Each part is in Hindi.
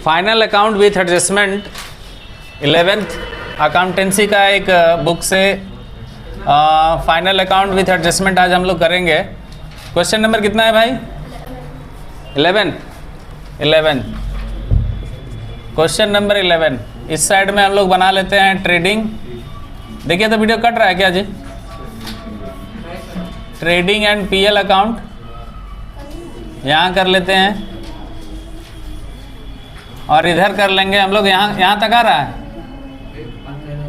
Final account with adjustment 11th accountancy का एक बुक से फाइनल अकाउंट विथ एडजस्टमेंट आज हम लोग करेंगे। क्वेश्चन नंबर कितना है भाई? 11 क्वेश्चन नंबर 11। इस साइड में हम लोग बना लेते हैं ट्रेडिंग। देखिए तो वीडियो कट रहा है क्या जी? ट्रेडिंग एंड पीएल अकाउंट यहाँ कर लेते हैं और इधर कर लेंगे हम लोग। यहाँ तक आ रहा है?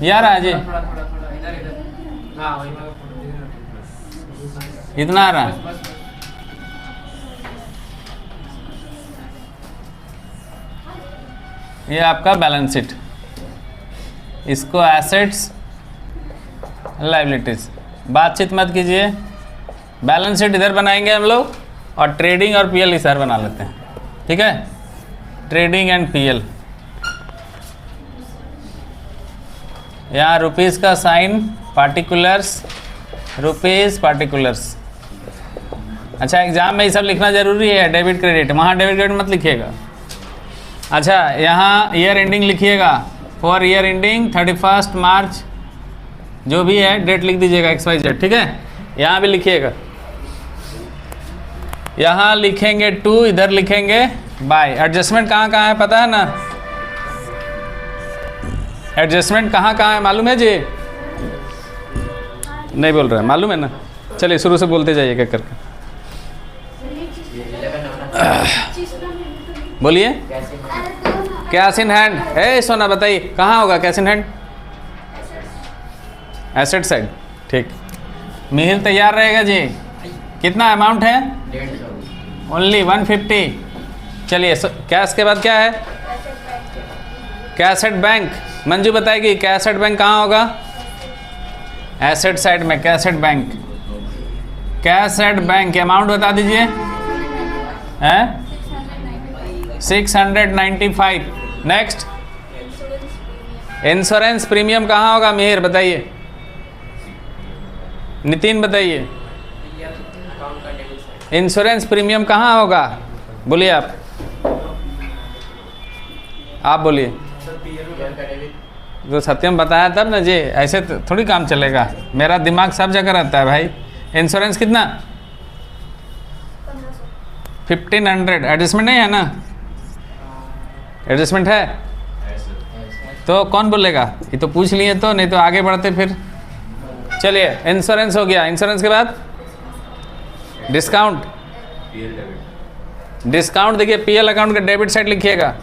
ये आ रहा है जी? इतना आ रहा है? ये आपका बैलेंस शीट, इसको एसेट्स लायबिलिटीज। बातचीत मत कीजिए। बैलेंस शीट इधर बनाएंगे हम लोग और ट्रेडिंग और पीएल इधर बना लेते हैं, ठीक है? Trading and PL. यहाँ रुपीज़ का साइन, पार्टिकुलर्स, रुपीज़ पार्टिकुलर्स। अच्छा, एग्जाम में ये सब लिखना जरूरी है। डेबिट क्रेडिट, वहाँ डेबिट क्रेडिट मत लिखिएगा। अच्छा, यहाँ ईयर एंडिंग लिखिएगा। फॉर ईयर एंडिंग 31 मार्च, जो भी है डेट लिख दीजिएगा XYZ, ठीक है? यहाँ भी लिखिएगा। यहाँ लिखेंगे टू, इधर लिखेंगे बाय। एडजस्टमेंट कहाँ कहाँ है पता है ना? एडजस्टमेंट कहाँ कहाँ है मालूम है जी? नहीं बोल रहा है, मालूम है ना? चलिए शुरू से बोलते जाइए क्या करके। बोलिए। Cash in hand. ए सोना बताइए कहाँ होगा cash in hand? Asset side, ठीक। मिहिर तैयार रहेगा जी। कितना अमाउंट है? ओनली 150। चलिए, कैश के बाद क्या है? Cassette bank. मंजू बताएगी कैसेट बैंक कहाँ होगा? एसेट साइड में cassette bank. Cassette bank amount बता दीजिए। हैं? 695। नेक्स्ट, इंश्योरेंस प्रीमियम कहाँ होगा? मिहिर बताइए। नितिन बताइए। इंश्योरेंस प्रीमियम कहाँ होगा? बोलिए आप बोलिए। तो सत्यम बताया तब ना जी, ऐसे थोड़ी काम चलेगा। मेरा दिमाग सब जगह रहता है भाई। इंश्योरेंस कितना? 1500। एडजस्टमेंट नहीं है ना? एडजस्टमेंट है तो कौन बोलेगा? ये तो पूछ लिए तो, नहीं तो आगे बढ़ते फिर। चलिए, इंश्योरेंस हो गया। इंश्योरेंस के बाद डिस्काउंट। डिस्काउंट देखिए, पीएल अकाउंट का डेबिट साइड लिखिएगा।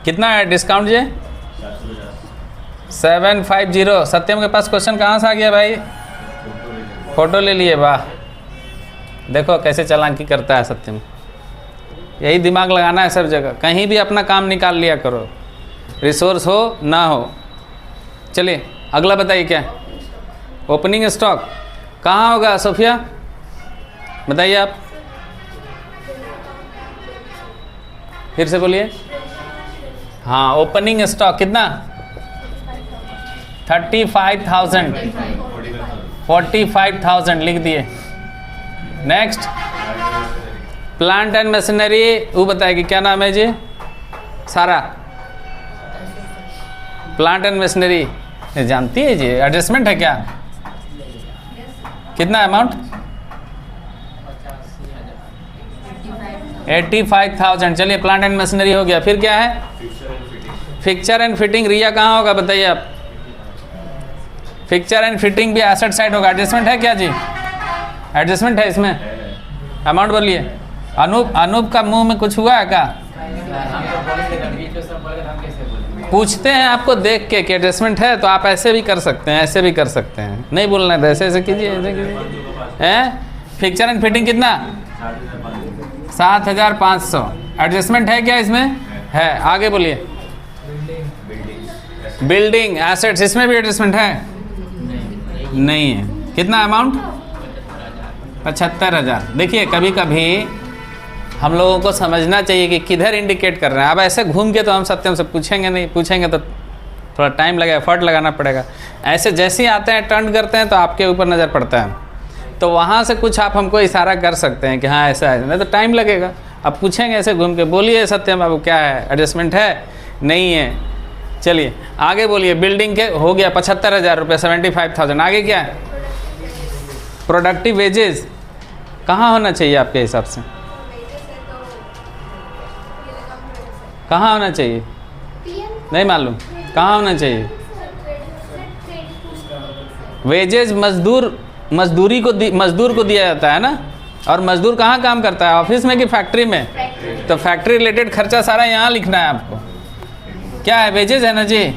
कितना है डिस्काउंट जी? 750। सत्यम के पास क्वेश्चन कहाँ से आ गया भाई? फोटो ले लिए, वाह। देखो कैसे चालाकी करता है सत्यम। यही दिमाग लगाना है सब जगह, कहीं भी अपना काम निकाल लिया करो, रिसोर्स हो ना हो। चलिए अगला बताइए क्या? ओपनिंग स्टॉक कहाँ होगा सोफिया? बताइए आप, फिर से बोलिए। हाँ, ओपनिंग स्टॉक कितना? 35,000। 45,000 लिख दिए। नेक्स्ट, प्लांट एंड मशीनरी, वो बताएगी क्या नाम है जी? सारा। प्लांट एंड मशीनरी जानती है जी? एडजस्टमेंट है क्या? कितना अमाउंट? 85,000। चलिए, प्लांट एंड मशीनरी हो गया। फिर क्या है? Fixture and fitting. रिया कहाँ होगा बताइए आप? फिक्चर एंड फिटिंग भी एसेट साइड होगा। एडजस्टमेंट है क्या जी? एडजस्टमेंट है इसमें? अमाउंट बोलिए। अनूप का मुंह में कुछ हुआ है क्या? पूछते हैं आपको देख के कि एडजस्टमेंट है, तो आप ऐसे भी कर सकते हैं, ऐसे भी कर सकते हैं। नहीं बोलना है ऐसे ऐसे कीजिए, ऐसे कीजिए। हैं? फिक्चर एंड फिटिंग कितना? 7,500। एडजस्टमेंट है क्या इसमें? है। आगे बोलिए। बिल्डिंग एसेट्स, इसमें भी एडजस्टमेंट है? नहीं है। कितना अमाउंट? 75,000। देखिए, कभी कभी हम लोगों को समझना चाहिए कि किधर इंडिकेट कर रहे हैं। अब ऐसे घूम के तो हम सत्यम से पूछेंगे नहीं, पूछेंगे तो थोड़ा टाइम लगेगा, एफर्ट लगाना पड़ेगा। ऐसे जैसे ही आते हैं, टर्न करते हैं, तो आपके ऊपर नज़र पड़ता है, तो वहाँ से कुछ आप हमको इशारा कर सकते हैं कि हाँ ऐसा है, नहीं तो टाइम लगेगा। अब पूछेंगे ऐसे घूम के, बोलिए सत्यम बाबू क्या है, एडजस्टमेंट है नहीं है? चलिए आगे बोलिए। बिल्डिंग के हो गया 75,000 रुपये, 75,000। आगे क्या है? प्रोडक्टिव वेजेस कहाँ होना चाहिए आपके हिसाब से? कहाँ होना चाहिए? नहीं मालूम कहाँ होना चाहिए? वेजेस मजदूर को दिया जाता है ना। और मजदूर कहाँ काम करता है, ऑफिस में कि फैक्ट्री में? तो फैक्ट्री रिलेटेड खर्चा सारा यहाँ लिखना है आपको। क्या है? वेजेस है ना जी।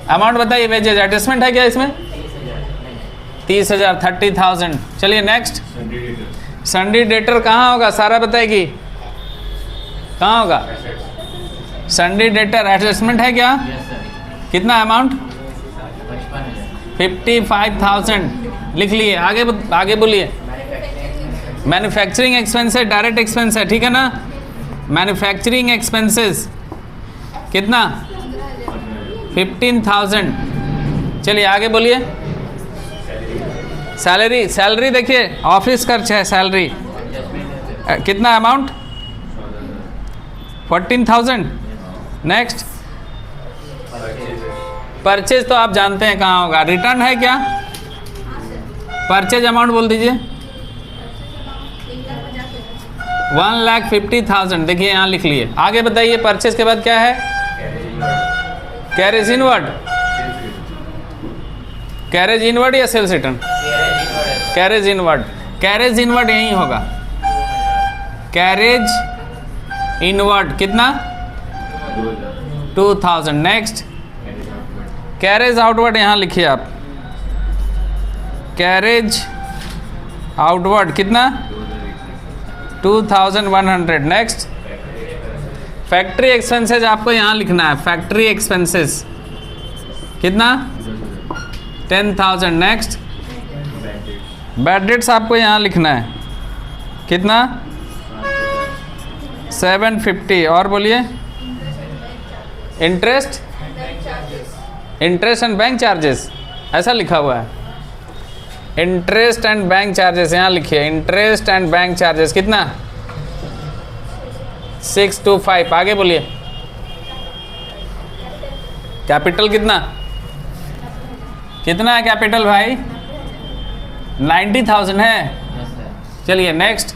अमाउंट बताइए वेजेस। एडजस्टमेंट है क्या इसमें? 30,000, 30,000। चलिए नेक्स्ट। सन्डी डेटर कहाँ होगा, सारा बताएगी कहाँ होगा? सन्डी डेटर एडजस्टमेंट है क्या? कितना अमाउंट? 55,000 लिख लिए। आगे बोलिए। मैन्युफैक्चरिंग एक्सपेंसेस डायरेक्ट एक्सपेंस है, ठीक है ना। मैन्युफैक्चरिंग एक्सपेंसेस कितना? 15,000। चलिए आगे बोलिए। सैलरी देखिए, ऑफिस खर्च है सैलरी। कितना अमाउंट? 14,000। नेक्स्ट। परचेज तो आप जानते हैं कहाँ होगा। रिटर्न है क्या? परचेज अमाउंट बोल दीजिए। 1,50,000। देखिए यहाँ लिख लिए। आगे बताइए परचेज के बाद क्या है? Carriage inward. कैरेज इनवर्ड या sales return? Carriage inward. Carriage inward यही होगा। कैरेज इनवर्ड कितना? 2,000। नेक्स्ट। कैरेज आउटवर्ड यहाँ लिखिए आप। कैरेज आउटवर्ड कितना? 2,100। नेक्स्ट। फैक्ट्री एक्सपेंसेस आपको यहाँ लिखना है। फैक्ट्री एक्सपेंसेस कितना? 10,000। नेक्स्ट। बैड डेट्स आपको यहाँ लिखना है। कितना? 750। और बोलिए। इंटरेस्ट एंड बैंक चार्जेस ऐसा लिखा हुआ है। इंटरेस्ट एंड बैंक चार्जेस यहाँ लिखिए। इंटरेस्ट एंड बैंक चार्जेस कितना? 625। आगे बोलिए। कैपिटल कितना? कितना है कैपिटल भाई? 90,000 है। चलिए नेक्स्ट।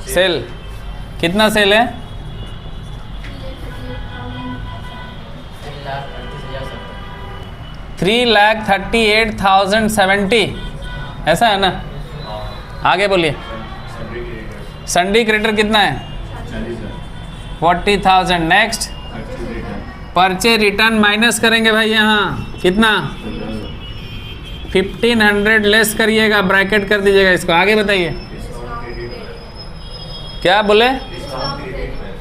सेल कितना सेल है? 3,38,070 ऐसा है ना। आगे बोलिए। सन्डी क्रेडिटर कितना है? 40,000। नेक्स्ट। परचे रिटर्न माइनस करेंगे भाई यहाँ। कितना? 1,500 लेस करिएगा, ब्रैकेट कर दीजिएगा इसको। आगे बताइए। क्या बोले?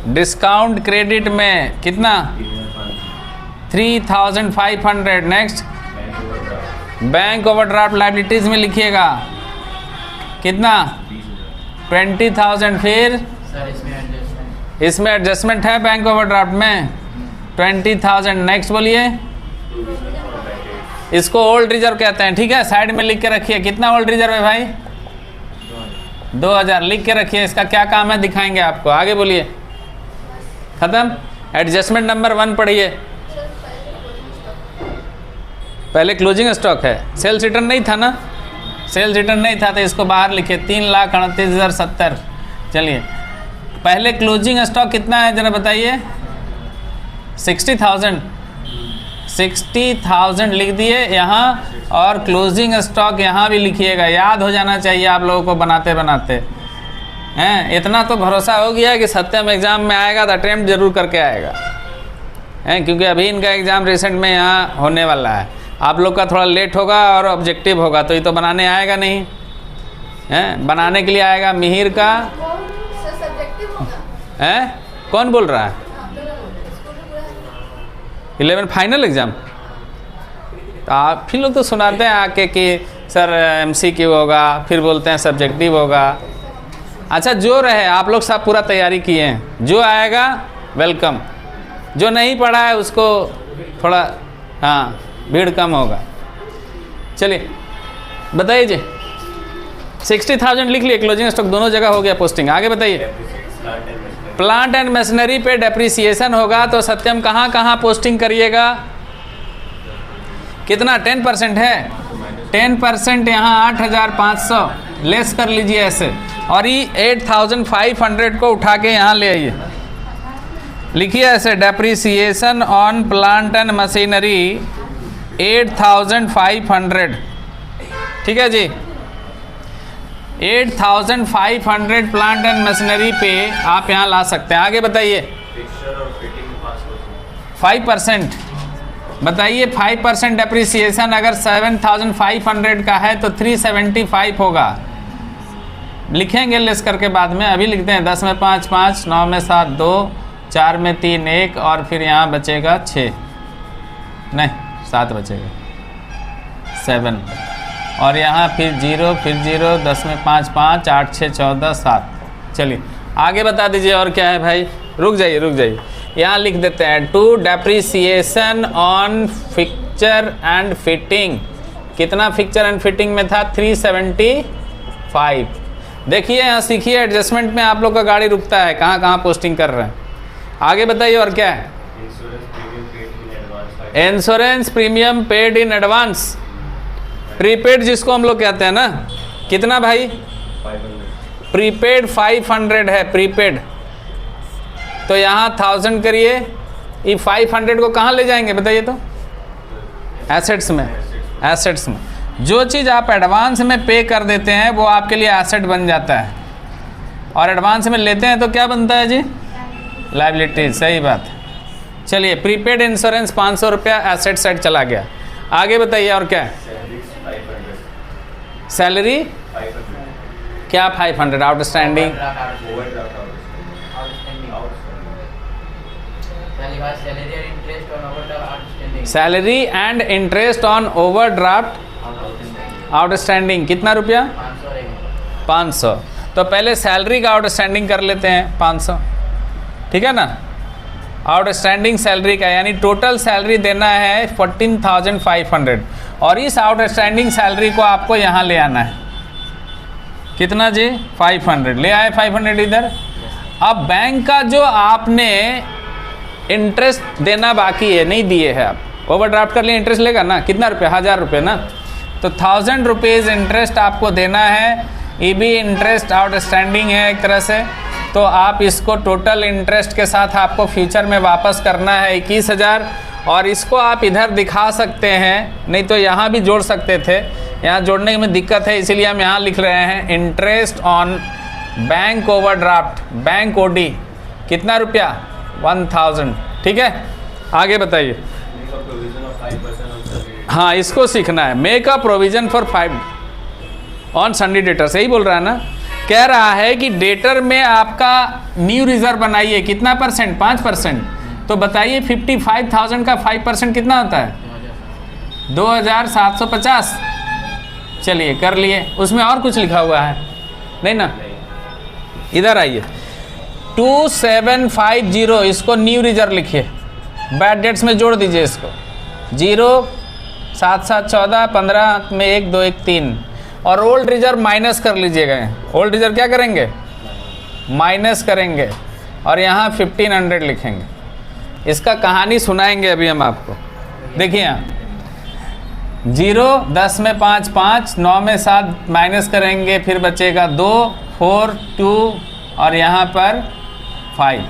डिस्काउंट क्रेडिट में कितना? 3,500। नेक्स्ट। बैंक ओवरड्राफ्ट लायबिलिटीज में लिखिएगा। कितना? 20,000। फिर इसमें एडजस्टमेंट है बैंक ओवरड्राफ्ट में 20,000। नेक्स्ट बोलिए। इसको ओल्ड रिजर्व कहते हैं, ठीक है। साइड में लिख के रखिए। कितना ओल्ड रिजर्व है भाई? 2,000 लिख के रखिए। इसका क्या काम है दिखाएंगे आपको। आगे बोलिए। खत्म। एडजस्टमेंट नंबर 1 पढ़िए। पहले क्लोजिंग स्टॉक है, सेल्स रिटर्न नहीं था ना। सेल्स रिटर्न नहीं था तो इसको बाहर लिखिए। 3,38,070। चलिए पहले क्लोजिंग स्टॉक कितना है जरा बताइए। 60,000। 60,000 लिख दिए यहाँ। और क्लोजिंग स्टॉक यहाँ भी लिखिएगा। याद हो जाना चाहिए आप लोगों को बनाते बनाते हैं। इतना तो भरोसा हो गया कि सत्यम एग्ज़ाम में आएगा तो अटेम्प्ट जरूर करके आएगा हैं, क्योंकि अभी इनका एग्ज़ाम रिसेंट में यहाँ होने वाला है। आप लोग का थोड़ा लेट होगा और ऑब्जेक्टिव होगा तो ये तो बनाने आएगा नहीं हैं। बनाने के लिए आएगा मिहिर का हैं। कौन बोल रहा है? 11 फाइनल एग्ज़ाम। तो आप फिर लोग तो सुनाते हैं आके कि सर MCQ होगा, फिर बोलते हैं सब्जेक्टिव होगा। अच्छा जो रहे, आप लोग सब पूरा तैयारी किए हैं। जो आएगा वेलकम, जो नहीं पढ़ा है उसको थोड़ा भीड़ कम होगा। चलिए बताइए जी। 60,000 लिख लिए, क्लोजिंग स्टॉक दोनों जगह हो गया पोस्टिंग। आगे बताइए। प्लांट एंड मशीनरी पे डेप्रिसिएशन होगा तो सत्यम कहाँ कहाँ पोस्टिंग करिएगा? कितना? 10% है। 10% यहाँ 8,500 लेस कर लीजिए ऐसे, और ये 8,500 को उठा के यहाँ ले आइए, लिखिए ऐसे, depreciation on plant and machinery 8,500, ठीक है जी। 8,500 प्लांट एंड मशीनरी पे आप यहाँ ला सकते हैं। आगे बताइए। 5%, बताइए 5% डेप्रिसिएशन अगर 7,500 का है तो 375 होगा। लिखेंगे लेस करके बाद में, अभी लिखते हैं। 10 में 5 5, 9 में 7 2, 4 में 3 1, और फिर यहाँ बचेगा 6, नहीं 7 बचेगा, 7, और यहाँ फिर 0 फिर 0, 10 में 5 5, 8 6 14 7। चलिए आगे बता दीजिए और क्या है भाई। रुक जाइए, यहाँ लिख देते हैं to depreciation on fixture and fitting. कितना फिक्चर एंड फिटिंग में था? 375। देखिए यहाँ सीखिए, एडजस्टमेंट में आप लोग का गाड़ी रुकता है, कहाँ कहाँ पोस्टिंग कर रहे हैं। आगे बताइए और क्या है। Insurance premium paid in advance, prepaid जिसको हम लोग कहते हैं ना। कितना भाई? 500। प्रीपेड 500 है प्रीपेड, तो यहाँ 1000 करिए। ये 500 को कहाँ ले जाएंगे बताइए तो? एसेट्स में। एसेट्स में जो चीज़ आप एडवांस में पे कर देते हैं वो आपके लिए एसेट बन जाता है, और एडवांस में लेते हैं तो क्या बनता है जी? लायबिलिटी। सही बात है। चलिए प्रीपेड इंश्योरेंस 500 रुपया एसेट साइड चला गया। आगे बताइए और क्या है। सैलरी क्या? 500 outstanding. Salary and interest on overdraft outstanding कितना रुपया? 500। तो पहले सैलरी का आउटस्टैंडिंग कर लेते हैं 500, ठीक है ना। आउटस्टैंडिंग सैलरी का यानी टोटल सैलरी देना है 14,500, और इस आउटस्टैंडिंग सैलरी को आपको यहाँ ले आना है। कितना जी? 500 ले आए, 500 इधर। अब बैंक का जो आपने इंटरेस्ट देना बाकी है, नहीं दिए है, आप ओवरड्राफ्ट कर लिए, इंटरेस्ट लेगा ना। कितना रुपया? 1000 रुपये ना। तो 1000 रुपीज़ इंटरेस्ट आपको देना है। ये भी इंटरेस्ट आउटस्टैंडिंग है एक तरह से, तो आप इसको टोटल इंटरेस्ट के साथ आपको फ्यूचर में वापस करना है 21,000, और इसको आप इधर दिखा सकते हैं, नहीं तो यहाँ भी जोड़ सकते थे। यहाँ जोड़ने में दिक्कत है, इसीलिए हम यहाँ लिख रहे हैं interest on bank overdraft, bank OD. कितना रुपया? 1000, ठीक है। आगे बताइए। हाँ, इसको सीखना है। Make a provision for 5 on Sunday debtor, सही बोल रहा है ना। कह रहा है कि डेटर में आपका न्यू रिजर्व बनाइए। कितना परसेंट? 5%। तो बताइए 55,000 का 5% कितना होता है? 2,750। चलिए कर लिए। उसमें और कुछ लिखा हुआ है नहीं ना? इधर आइए। 2750, इसको न्यू रिजर्व लिखिए। बैड डेट्स में जोड़ दीजिए इसको। 0 7 7 14 15 में 1 2 1 3, और ओल्ड रिजर्व माइनस कर लीजिएगा। ओल्ड रिजर्व क्या करेंगे? माइनस करेंगे, और यहाँ 1500 लिखेंगे। इसका कहानी सुनाएंगे अभी हम आपको। देखिए यहाँ 0 10 में 5 5, 9 में 7 माइनस करेंगे, फिर बचेगा 2 4 2, और यहाँ पर 5।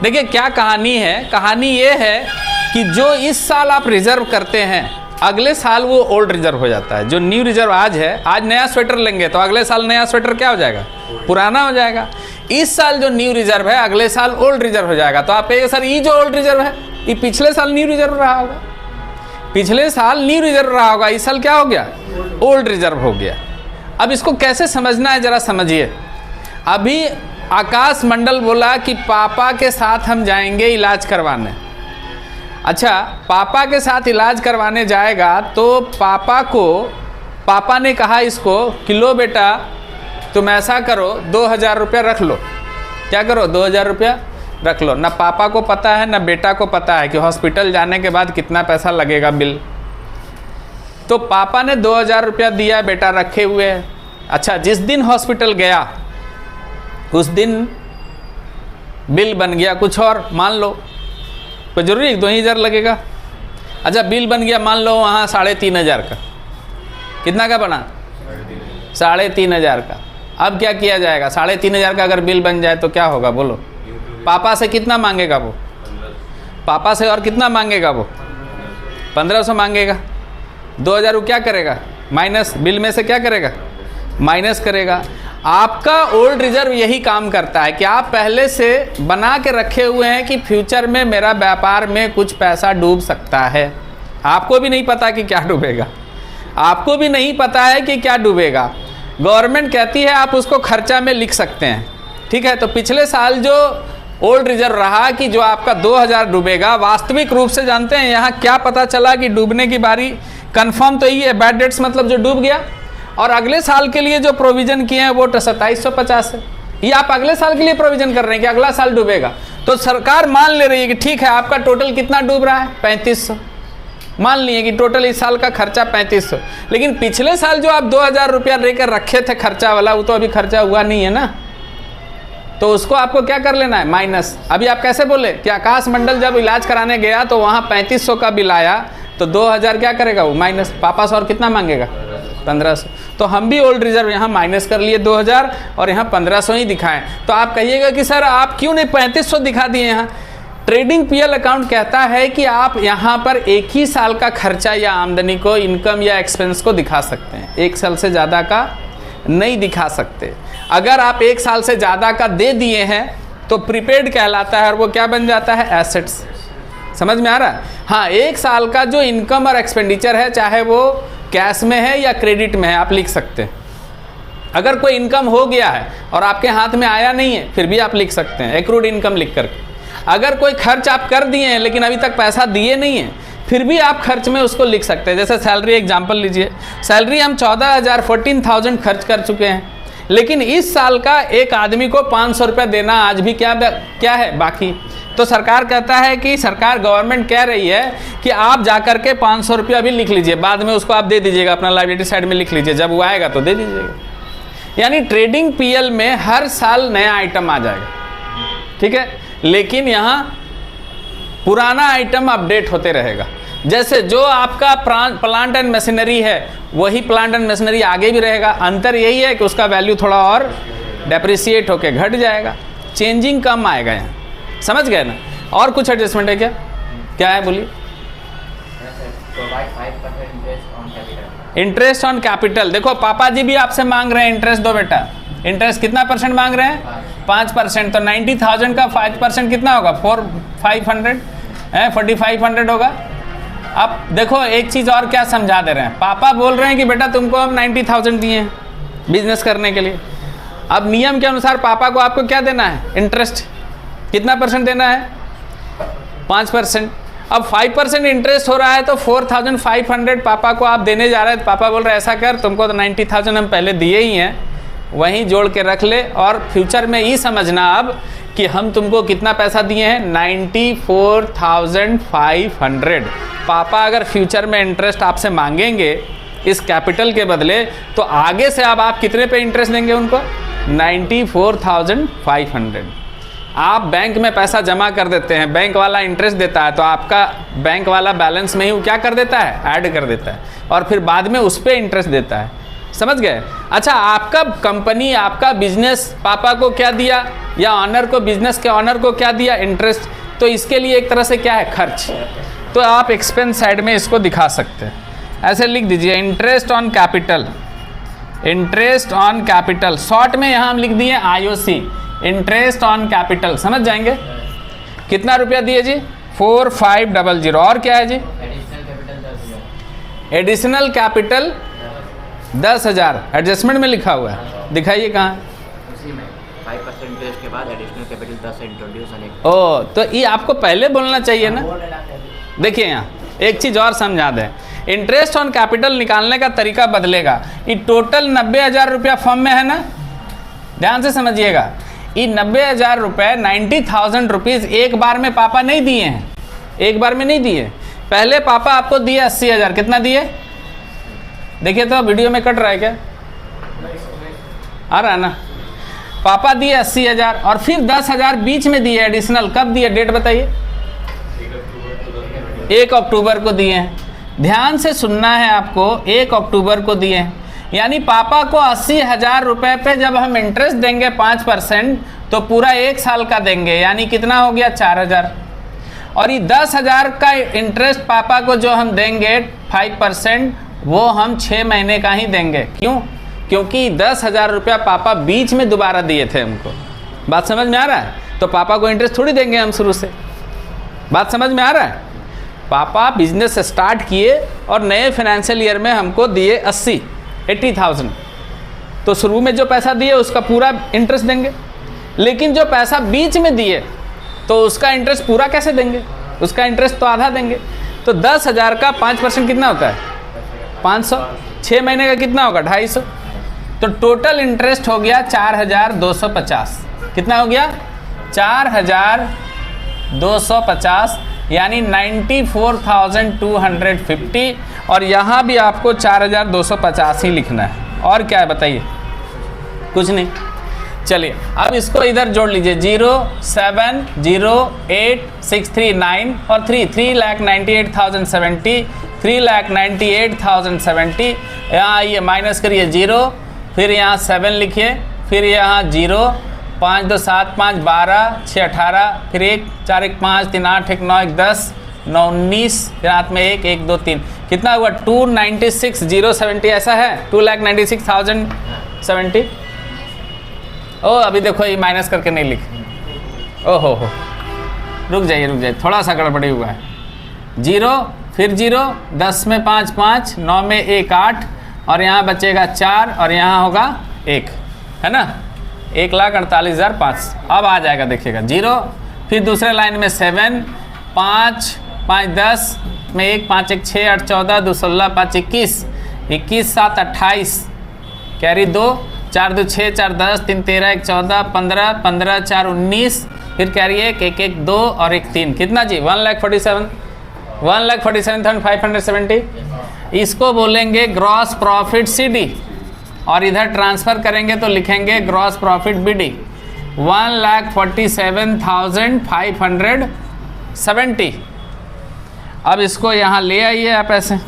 देखिए क्या कहानी है। कहानी ये है कि जो इस साल आप रिजर्व करते हैं, अगले साल वो ओल्ड रिजर्व हो जाता है। जो न्यू रिजर्व आज है, आज नया स्वेटर लेंगे तो अगले साल नया स्वेटर क्या हो जाएगा? पुराना हो जाएगा। इस साल जो न्यू रिजर्व है, अगले साल ओल्ड रिजर्व हो जाएगा। तो आप कहिए सर ये जो ओल्ड रिजर्व है, ये पिछले साल न्यू रिजर्व रहा होगा। पिछले साल न्यू रिजर्व रहा होगा, इस साल क्या हो गया? ओल्ड रिजर्व हो गया। अब इसको कैसे समझना है जरा समझिए। अभी आकाश मंडल बोला कि पापा के साथ हम जाएंगे इलाज करवाने। अच्छा, पापा के साथ इलाज करवाने जाएगा तो पापा ने कहा इसको कि लो बेटा तुम ऐसा करो 2000 रुपया रख लो। क्या करो? 2000 रुपया रख लो। ना पापा को पता है ना बेटा को पता है कि हॉस्पिटल जाने के बाद कितना पैसा लगेगा बिल। तो पापा ने 2000 रुपया दिया, बेटा रखे हुए है। अच्छा, जिस दिन हॉस्पिटल गया उस दिन बिल बन गया कुछ और, मान लो कोई जरूरी 2,000 लगेगा। अच्छा, बिल बन गया मान लो वहाँ 3,500 का, कितना का बना? 3,500 का। अब क्या किया जाएगा? 3,500 का अगर बिल बन जाए तो क्या होगा बोलो? पापा से कितना मांगेगा वो? पापा से और कितना मांगेगा वो? 1,500 मांगेगा। 2,000 वो क्या करेगा? माइनस, बिल में से क्या करेगा? माइनस करेगा। आपका ओल्ड रिजर्व यही काम करता है कि आप पहले से बना के रखे हुए हैं कि फ्यूचर में मेरा व्यापार में कुछ पैसा डूब सकता है। आपको भी नहीं पता कि क्या डूबेगा, आपको भी नहीं पता है कि क्या डूबेगा। गवर्नमेंट कहती है आप उसको खर्चा में लिख सकते हैं, ठीक है। तो पिछले साल जो ओल्ड रिजर्व रहा कि जो आपका 2,000 डूबेगा, वास्तविक रूप से जानते हैं यहाँ क्या पता चला कि डूबने की बारी कंफर्म तो यही है, बैड डेट्स मतलब जो डूब गया। और अगले साल के लिए जो प्रोविजन किए हैं वो 2750 है। ये आप अगले साल के लिए प्रोविजन कर रहे हैं कि अगला साल डूबेगा। तो सरकार मान ले रही है कि ठीक है आपका टोटल कितना डूब रहा है? 3500 मान लिए कि टोटल इस साल का खर्चा 3500। लेकिन पिछले साल जो आप 2,000 रुपया लेकर रखे थे खर्चा वाला, वो तो अभी खर्चा हुआ नहीं है ना, तो उसको आपको क्या कर लेना है? माइनस। अभी आप कैसे बोले कि आकाश मंडल जब इलाज कराने गया तो वहाँ 3500 का बिल आया, तो 2,000 क्या करेगा वो? माइनस। पापा से और कितना मांगेगा? 1,500। तो हम भी ओल्ड रिजर्व यहाँ माइनस कर लिए 2,000 और यहाँ 1,500 ही दिखाएं। तो आप कहिएगा कि सर आप क्यों नहीं 3500 दिखा दिए यहाँ? ट्रेडिंग पीएल अकाउंट कहता है कि आप यहाँ पर एक ही साल का खर्चा या आमदनी को, इनकम या एक्सपेंस को दिखा सकते हैं, एक साल से ज़्यादा का नहीं दिखा सकते। अगर आप एक साल से ज़्यादा का दे दिए हैं तो प्रीपेड कहलाता है और वो क्या बन जाता है? एसेट्स। समझ में आ रहा है? हाँ, एक साल का जो इनकम और एक्सपेंडिचर है, चाहे वो कैश में है या क्रेडिट में है, आप लिख सकते हैं। अगर कोई इनकम हो गया है और आपके हाथ में आया नहीं है फिर भी आप लिख सकते हैं एक्रूड इनकम लिख करके। अगर कोई खर्च आप कर दिए हैं लेकिन अभी तक पैसा दिए नहीं है फिर भी आप खर्च में उसको लिख सकते हैं। जैसे सैलरी एग्जांपल लीजिए, सैलरी हम 14,000 खर्च कर चुके हैं, लेकिन इस साल का एक आदमी को 500 रुपया देना आज भी क्या है? बाकी। तो सरकार कहता है कि सरकार गवर्नमेंट कह रही है कि आप जाकर के 500 रुपया भी लिख लीजिए, बाद में उसको आप दे दीजिएगा, अपना लायबिलिटी साइड में लिख लीजिए, जब वो आएगा तो दे दीजिएगा। यानी ट्रेडिंग पीएल में हर साल नया आइटम आ जाएगा, ठीक है, लेकिन यहाँ पुराना आइटम अपडेट होते रहेगा। जैसे जो आपका प्लांट एंड मशीनरी है वही प्लांट एंड मशीनरी आगे भी रहेगा, अंतर यही है कि उसका वैल्यू थोड़ा और डेप्रिसिएट होके घट जाएगा, चेंजिंग कम आएगा यहाँ। समझ गए ना? और कुछ एडजस्टमेंट है क्या? क्या है बोलिए? Interest on capital. देखो पापा जी भी आपसे मांग रहे हैं इंटरेस्ट दो बेटा। इंटरेस्ट कितना % मांग रहे हैं? 5%। तो 90,000 का 5% कितना होगा? 4,500 है, 4,500 होगा। अब देखो एक चीज़ और क्या समझा दे रहे हैं, पापा बोल रहे हैं कि बेटा तुमको हम 90,000 दिए हैं बिजनेस करने के लिए। अब नियम के अनुसार पापा को आपको क्या देना है? इंटरेस्ट कितना % देना है? 5%। अब 5% इंटरेस्ट हो रहा है तो 4,500 पापा को आप देने जा रहे हैं। तो पापा बोल रहे हैं ऐसा कर, तुमको तो 90,000 हम पहले दिए ही हैं, वहीं जोड़ के रख ले और फ्यूचर में ये समझना अब कि हम तुमको कितना पैसा दिए हैं? 94,500। पापा अगर फ्यूचर में इंटरेस्ट आपसे मांगेंगे इस कैपिटल के बदले तो आगे से अब आप कितने पे इंटरेस्ट देंगे उनको? 94,500। आप बैंक में पैसा जमा कर देते हैं, बैंक वाला इंटरेस्ट देता है, तो आपका बैंक वाला बैलेंस में ही वो क्या कर देता है? ऐड कर देता है और फिर बाद में उस पर इंटरेस्ट देता है। समझ गए? अच्छा, आपका कंपनी, आपका बिजनेस पापा को क्या दिया या ऑनर को, बिजनेस के ऑनर को क्या दिया? इंटरेस्ट। तो इसके लिए एक तरह से क्या है? खर्च। तो आप एक्सपेंस साइड में इसको दिखा सकते हैं, ऐसे लिख दीजिए interest on capital. Interest on capital short में यहाँ हम लिख दिए IOC, इंटरेस्ट ऑन कैपिटल। समझ जाएंगे? कितना रुपया दिए जी? 4,500। और क्या है जी? एडिशनल कैपिटल 10,000 एडजस्टमेंट में लिखा हुआ है, दिखाइए कहाँ? उसी में 5% इंटरेस्ट के बाद एडिशनल कैपिटल 10 इंट्रोड्यूस। ओ, तो ये आपको पहले बोलना चाहिए ना। देखिए यहाँ एक चीज़ और समझा दें, इंटरेस्ट ऑन कैपिटल निकालने का तरीका बदलेगा। ये टोटल 90,000 रुपया फर्म में है ना, ध्यान से समझिएगा। ये 90,000 रुपये 90,000 रुपीज़ एक बार में पापा नहीं दिए हैं, एक बार में नहीं दिए। पहले पापा आपको दिए 80,000। कितना दिए? देखिए तो वीडियो में कट रहा है क्या? आ रहा है ना। पापा दिए 80,000 और फिर 10,000 बीच में दिए एडिशनल। कब दिए, डेट बताइए। 1 अक्टूबर को दिए हैं। ध्यान से सुनना है आपको, 1 अक्टूबर को दिए हैं। यानी पापा को 80,000 रुपये पे जब हम इंटरेस्ट देंगे 5%, तो पूरा 1 साल का देंगे, यानी कितना हो गया 4,000। और ये 10,000 का इंटरेस्ट पापा को जो हम देंगे 5%, वो हम 6 महीने का ही देंगे। क्यों? क्योंकि 10,000 रुपया पापा बीच में दोबारा दिए थे हमको। बात समझ में आ रहा है? तो पापा को इंटरेस्ट थोड़ी देंगे हम शुरू से। बात समझ में आ रहा है? पापा बिजनेस स्टार्ट किए और नए फाइनेंशियल ईयर में हमको दिए 80,000, तो शुरू में जो पैसा दिए उसका पूरा इंटरेस्ट देंगे। लेकिन जो पैसा बीच में दिए तो उसका इंटरेस्ट पूरा कैसे देंगे? उसका इंटरेस्ट तो आधा देंगे। तो 10,000 का 5% कितना होता है? 500। 6 महीने का कितना होगा? 250। तो टोटल इंटरेस्ट हो गया 4,250। कितना हो गया? 4,250, यानी 94,250। और यहाँ भी आपको 4,250 ही लिखना है। और क्या है बताइए? कुछ नहीं। चलिए अब इसको इधर जोड़ लीजिए। 0, 7, 0, 8, 6, 3, 9 और 3,98,070, 3,98,070। यहाँ आइए माइनस करिए 0, फिर यहाँ 7 लिखिए, फिर यहाँ 0, 5, 2, 7, 5, 12, 6, 18, फिर 1, 4, 1, 5, 3, 8, 1, 9, 1, 10, 9, 19, फिर हाथ में 1, 1, 2, 3। कितना हुआ? 296,070 ऐसा है? 2,96,070। ओ अभी देखो ये माइनस करके नहीं लिखे। ओहो हो, रुक जाइए, थोड़ा सा गड़बड़ी हुआ है। 0, फिर 0, 10 में 5, 5, 9 में 1, 8, और यहाँ बचेगा 4 और यहाँ होगा 1, है ना? 1,48,500। अब आ जाएगा, देखिएगा 0, फिर दूसरे लाइन में 7, 5, 5, 10 में 1, 5, 1, 6, 8, 14, 2, 16, 5, 21, 21, 7, 28, कैरी 2, 4, 2, 6, 4, 10, 3, 13, 1, 14, 15, 15, 4, 19, फिर कैरी 1, 1, 1, 2 और 1, 3। कितना जी? 1,47,570। इसको बोलेंगे ग्रॉस प्रॉफिट CD, और इधर ट्रांसफ़र करेंगे तो लिखेंगे ग्रॉस प्रॉफिट BD। 1,47,570। अब इसको यहाँ ले आइए आप ऐसे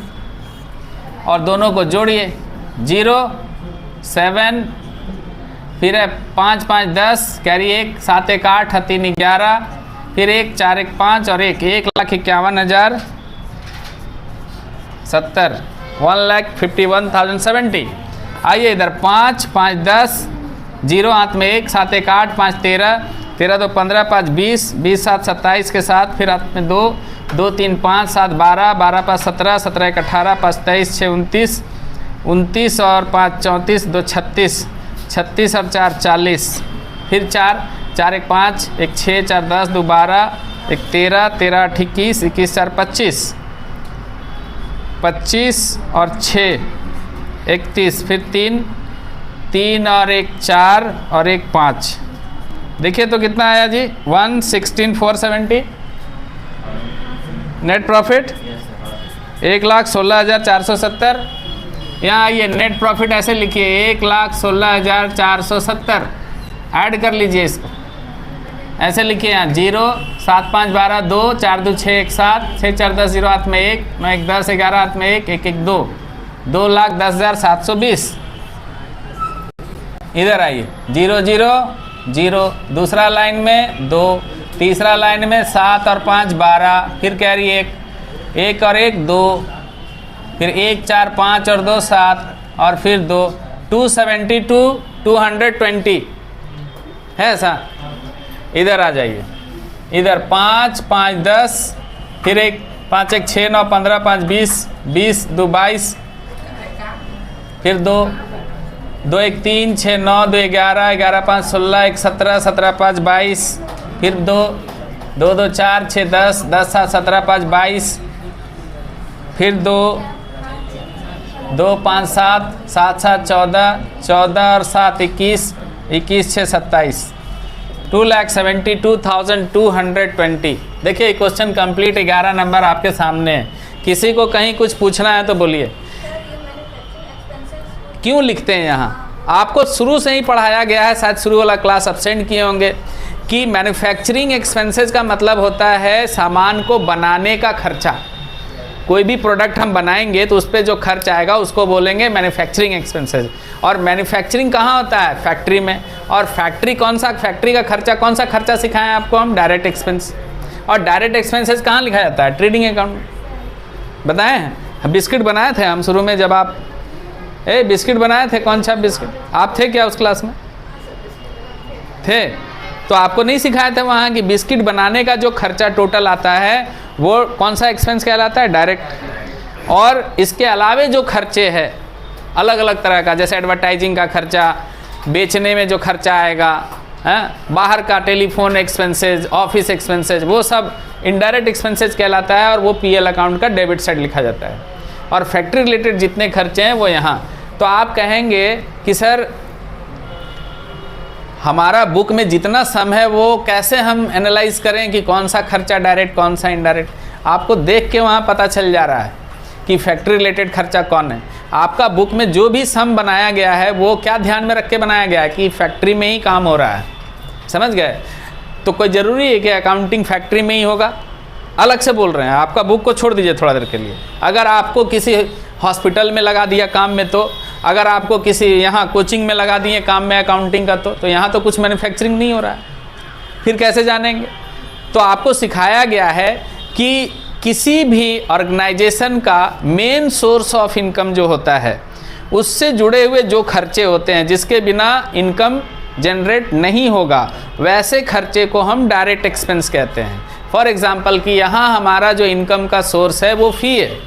और दोनों को जोड़िए। 0, 7, फिर है 5, 5, 10, कैरी 1, 7, 1, 8, 3, 11, फिर 1, 4, 1, 5 और 1,51,070, 1,51,070। आइए इधर 5, 5, 10, 0 हाथ में 1, 7, 1, 8, 5, 13, 13, 2, 15, 5, 20, 20, 7, 27 के साथ, फिर हाथ में 2, 2, 3, 5, 7, 12, 12, 5, 17, 17, 1, 18, 5, 23, 6, 29, 29 और 5, 34, 2, 36, 36 और 4, 40, फिर 4, 4, 1, 5, 1, 6, 4, 10, 2, 12, 1, 13, 13, 8, 21, 21, 4, 25, 25 और 6, 31, फिर 3, 3 और 1, 4 और 1, 5। देखिए तो कितना आया जी? 116,470 नेट प्रॉफिट। 1,16,470। यहाँ आइए नेट प्रॉफिट ऐसे लिखिए 1,16,470। ऐड कर लीजिए इसको, ऐसे लिखिए यहाँ 0, 7, 5, 12, 2, 4, 2, 6, 1, 7, 6, 4, 10, 0 हाथ में 1, 9, 1, 10, 11 हाथ में 1, 1, 1, 2, 2,10,720। इधर आइए 0, 0, 0, दूसरा लाइन में 2, तीसरा लाइन में 7 और 5, 12, फिर कैरी 1, 1 और 1, 2, फिर 1, 4, 5 और 2, 7 और फिर 2, 272, 220 है ऐसा। इधर आ जाइए, इधर 5, 5, 10, फिर 1, 5, 1, 6, 9, 15, 5, 20, 20, 2, 22, फिर 2, 2, 1, 3, 6, 9, 2, 11, 11, 5, 16, 1, 17, 17, 5, 22, फिर 2, 2, 2, 4, 6, 10, 10, 7, 17, 5, 22, फिर 2, 2, 5, 7, 7, 7, 14, 14 और 7, 21, 21, 6, 27, 2,72,220। देखिए क्वेश्चन कंप्लीट। 11 नंबर आपके सामने है। किसी को कहीं कुछ पूछना है तो बोलिए। क्यों लिखते हैं यहाँ? आपको शुरू से ही पढ़ाया गया है, शायद शुरू वाला क्लास अब्सेंट किए होंगे, कि मैन्युफैक्चरिंग एक्सपेंसेस का मतलब होता है सामान को बनाने का खर्चा। कोई भी प्रोडक्ट हम बनाएंगे तो उस पर जो खर्च आएगा उसको बोलेंगे मैन्युफैक्चरिंग एक्सपेंसेस। और मैन्युफैक्चरिंग कहाँ होता है? फैक्ट्री में। और फैक्ट्री फैक्ट्री का खर्चा कौन सा खर्चा सिखाएं आपको हम? Direct expense. और डायरेक्ट एक्सपेंसेस कहाँ लिखा जाता है? Trading account. बताएं, बिस्किट बनाए थे हम शुरू में, जब आप बिस्किट बनाए थे, कौन सा बिस्किट? आप थे क्या उस क्लास में? थे। तो आपको नहीं सिखाया था वहाँ कि बिस्किट बनाने का जो खर्चा टोटल आता है वो कौन सा एक्सपेंस कहलाता है? डायरेक्ट। और इसके अलावे जो खर्चे हैं अलग अलग तरह का, जैसे एडवर्टाइजिंग का खर्चा, बेचने में जो खर्चा आएगा, बाहर का टेलीफोन एक्सपेंसेस, ऑफिस एक्सपेंसेस, वो सब इनडायरेक्ट एक्सपेंसेस कहलाता है और वो पीएल अकाउंट का डेबिट साइड लिखा जाता है। और फैक्ट्री रिलेटेड जितने खर्चे हैं वो यहाँ। तो आप कहेंगे कि सर हमारा बुक में जितना सम है वो कैसे हम एनालाइज करें कि कौन सा खर्चा डायरेक्ट कौन सा इनडायरेक्ट? आपको देख के वहाँ पता चल जा रहा है कि फैक्ट्री रिलेटेड खर्चा कौन है। आपका बुक में जो भी सम बनाया गया है वो क्या ध्यान में रख के बनाया गया है कि फैक्ट्री में ही काम हो रहा है। समझ गए? तो कोई ज़रूरी है कि अकाउंटिंग फैक्ट्री में ही होगा? अलग से बोल रहे हैं। आपका बुक को छोड़ दीजिए थोड़ा देर के लिए। अगर आपको किसी हॉस्पिटल में लगा दिया काम में, तो अगर आपको किसी यहाँ कोचिंग में लगा दिए काम में अकाउंटिंग का, तो यहाँ तो कुछ मैन्युफैक्चरिंग नहीं हो रहा है, फिर कैसे जानेंगे? तो आपको सिखाया गया है कि किसी भी ऑर्गेनाइजेशन का मेन सोर्स ऑफ इनकम जो होता है उससे जुड़े हुए जो खर्चे होते हैं जिसके बिना इनकम जनरेट नहीं होगा, वैसे खर्चे को हम डायरेक्ट एक्सपेंस कहते हैं। फॉर एग्जांपल कि यहाँ हमारा जो इनकम का सोर्स है वो फ़ी है।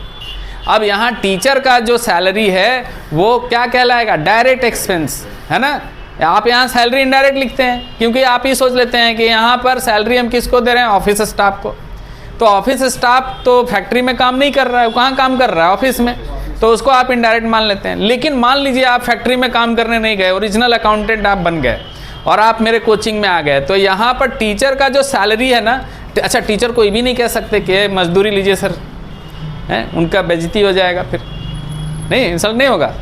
अब यहाँ टीचर का जो सैलरी है वो क्या कहलाएगा? डायरेक्ट एक्सपेंस, है ना? आप यहाँ सैलरी इनडायरेक्ट लिखते हैं क्योंकि आप ही सोच लेते हैं कि यहाँ पर सैलरी हम किसको दे रहे हैं? ऑफिस स्टाफ को। तो ऑफिस स्टाफ तो फैक्ट्री में काम नहीं कर रहा है, वो कहाँ काम कर रहा है? ऑफिस में। तो उसको आप इनडायरेक्ट मान लेते हैं। लेकिन मान लीजिए आप फैक्ट्री में काम करने नहीं गए, ओरिजिनल अकाउंटेंट आप बन गए और आप मेरे कोचिंग में आ गए, तो यहाँ पर टीचर का जो सैलरी है ना, अच्छा टीचर कोई भी नहीं कह सकते कि मजदूरी लीजिए सर, हैं? उनका बेइज्जती हो जाएगा, फिर नहीं, इंसल्ट नहीं होगा।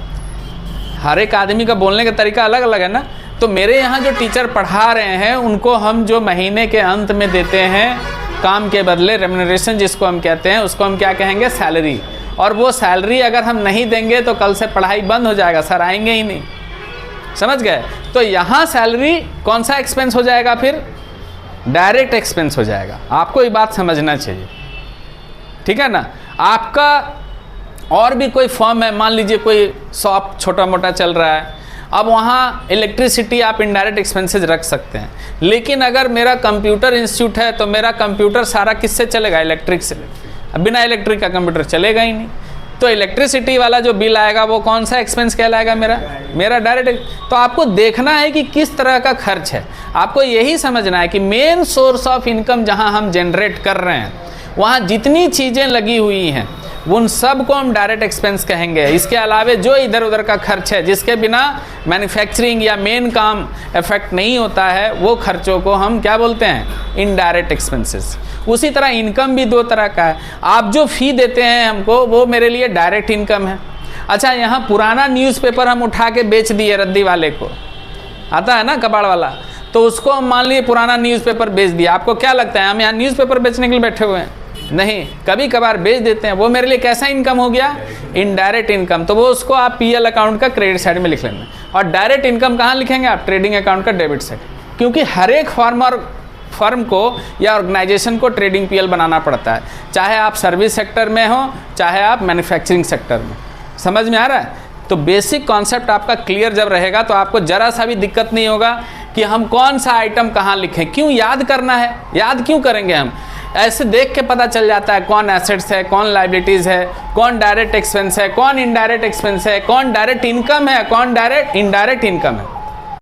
हर एक आदमी का बोलने का तरीका अलग अलग है ना। तो मेरे यहाँ जो टीचर पढ़ा रहे हैं उनको हम जो महीने के अंत में देते हैं काम के बदले रेम्यूनरेशन जिसको हम कहते हैं, उसको हम क्या कहेंगे? सैलरी। और वो सैलरी अगर हम नहीं देंगे तो कल से पढ़ाई बंद हो जाएगा, सर आएंगे ही नहीं। समझ गए? तो यहाँ सैलरी कौन सा एक्सपेंस हो जाएगा? फिर डायरेक्ट एक्सपेंस हो जाएगा। आपको ये बात समझना चाहिए, ठीक है ना? आपका और भी कोई फर्म है, मान लीजिए कोई शॉप छोटा मोटा चल रहा है, अब वहाँ इलेक्ट्रिसिटी आप इनडायरेक्ट एक्सपेंसेस रख सकते हैं। लेकिन अगर मेरा कंप्यूटर इंस्टीट्यूट है तो मेरा कंप्यूटर सारा किससे चलेगा? इलेक्ट्रिक से। बिना इलेक्ट्रिक का कंप्यूटर चलेगा ही नहीं। तो इलेक्ट्रिसिटी वाला जो बिल आएगा वो कौन सा एक्सपेंस कहलाएगा? मेरा डायरेक्ट। तो आपको देखना है कि किस तरह का खर्च है। आपको यही समझना है कि मेन सोर्स ऑफ इनकम जहाँ हम जनरेट कर रहे हैं वहाँ जितनी चीज़ें लगी हुई हैं उन सब को हम डायरेक्ट एक्सपेंस कहेंगे। इसके अलावे जो इधर उधर का खर्च है जिसके बिना मैन्युफैक्चरिंग या मेन काम इफेक्ट नहीं होता है, वो खर्चों को हम क्या बोलते हैं? Indirect expenses. उसी तरह इनकम भी दो तरह का है। आप जो फ़ी देते हैं हमको वो मेरे लिए डायरेक्ट इनकम है। अच्छा, यहाँ पुराना न्यूज़पेपर हम उठा के बेच दिए रद्दी वाले को, आता है ना कबाड़ वाला, तो उसको हम मान लिए पुराना न्यूज़पेपर बेच दिया। आपको क्या लगता है हम यहाँ न्यूज़पेपर बेचने के लिए बैठे हुए हैं? नहीं, कभी कभार बेच देते हैं। वो मेरे लिए कैसा इनकम हो गया? Indirect income. तो वो उसको आप पीएल अकाउंट का क्रेडिट साइड में लिख लेना। और डायरेक्ट इनकम कहाँ लिखेंगे आप? ट्रेडिंग अकाउंट का डेबिट साइड। क्योंकि हर एक फर्म को या ऑर्गेनाइजेशन को ट्रेडिंग पीएल बनाना पड़ता है, चाहे आप सर्विस सेक्टर में हो चाहे आप मैन्युफैक्चरिंग सेक्टर में। समझ में आ रहा है? तो बेसिक कॉन्सेप्ट आपका क्लियर जब रहेगा तो आपको ज़रा सा भी दिक्कत नहीं होगा कि हम कौन सा आइटम कहाँ लिखें। क्यों याद करना है? याद क्यों करेंगे हम? ऐसे देख के पता चल जाता है कौन एसेट्स है, कौन लाइबिलिटीज़ है, कौन डायरेक्ट एक्सपेंस है, कौन इनडायरेक्ट एक्सपेंस है, कौन डायरेक्ट इनकम है, कौन डायरेक्ट इनडायरेक्ट इनकम है।